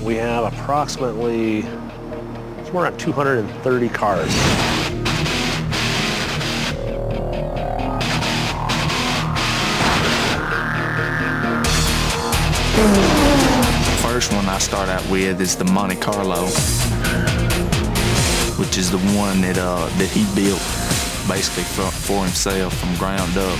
We have approximately somewhere around 230 cars. First one I start out with is the Monte Carlo, which is the one that he built basically for himself from ground up.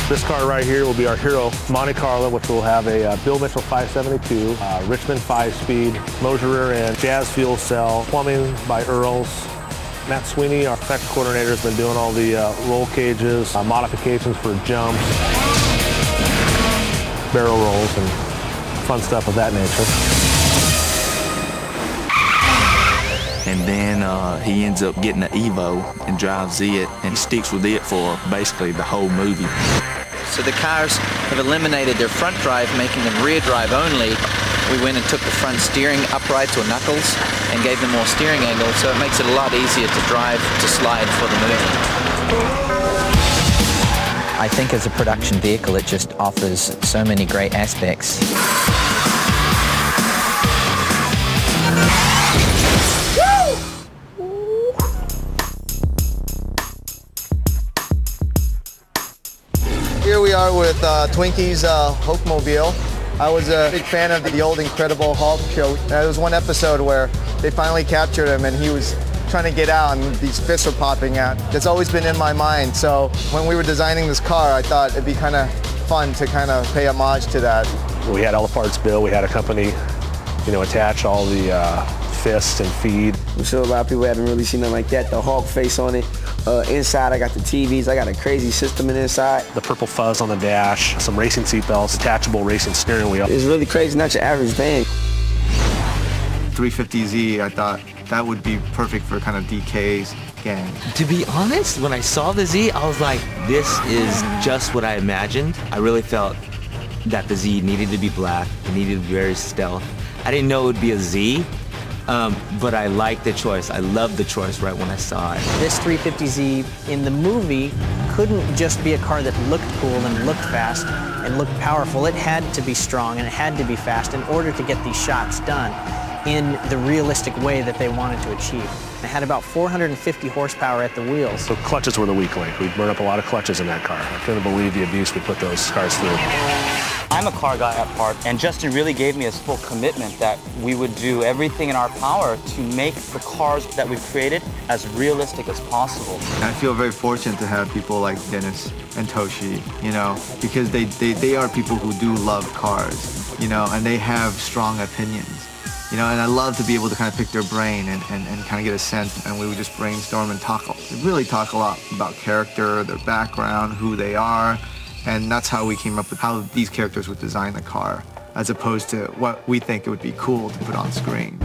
This car right here will be our Hero Monte Carlo, which will have a Bill Mitchell 572, Richmond 5-speed, Moser rear end, Jazz fuel cell, plumbing by Earls. Matt Sweeney, our tech coordinator, has been doing all the roll cages, modifications for jumps, barrel rolls, and fun stuff of that nature. And then he ends up getting an Evo and drives it and sticks with it for basically the whole movie. So the cars have eliminated their front drive, making them rear drive only. We went and took the front steering uprights or knuckles and gave them more steering angle, so it makes it a lot easier to drive, to slide for the movie. I think as a production vehicle, it just offers so many great aspects. Here we are with Twinkie's Hulkmobile. I was a big fan of the old Incredible Hulk show. There was one episode where they finally captured him and he was trying to get out and these fists were popping out. That's always been in my mind. So when we were designing this car, I thought it'd be kind of fun to kind of pay homage to that. We had all the parts built. We had a company, attach all the fists and feed. I'm sure a lot of people haven't really seen nothing like that. The Hulk face on it. Inside, I got the TVs. I got a crazy system inside. The purple fuzz on the dash, some racing seat belts, detachable racing steering wheel. It's really crazy, not your average van. 350Z, I thought that would be perfect for kind of DK's gang. To be honest, when I saw the Z, I was like, this is just what I imagined. I really felt that the Z needed to be black. It needed to be very stealth. I didn't know it would be a Z. But I liked the choice. I loved the choice right when I saw it. This 350Z in the movie couldn't just be a car that looked cool and looked fast and looked powerful. It had to be strong and it had to be fast in order to get these shots done in the realistic way that they wanted to achieve. It had about 450 horsepower at the wheels. So clutches were the weak link. We burned up a lot of clutches in that car. I couldn't believe the abuse we put those cars through. I'm a car guy at heart, and Justin really gave me a full commitment that we would do everything in our power to make the cars that we've created as realistic as possible. I feel very fortunate to have people like Dennis and Toshi, because they are people who do love cars, and they have strong opinions. And I love to be able to kind of pick their brain and kind of get a sense, and we would just brainstorm and really talk a lot about character, their background, who they are, and that's how we came up with how these characters would design the car, as opposed to what we think it would be cool to put on screen.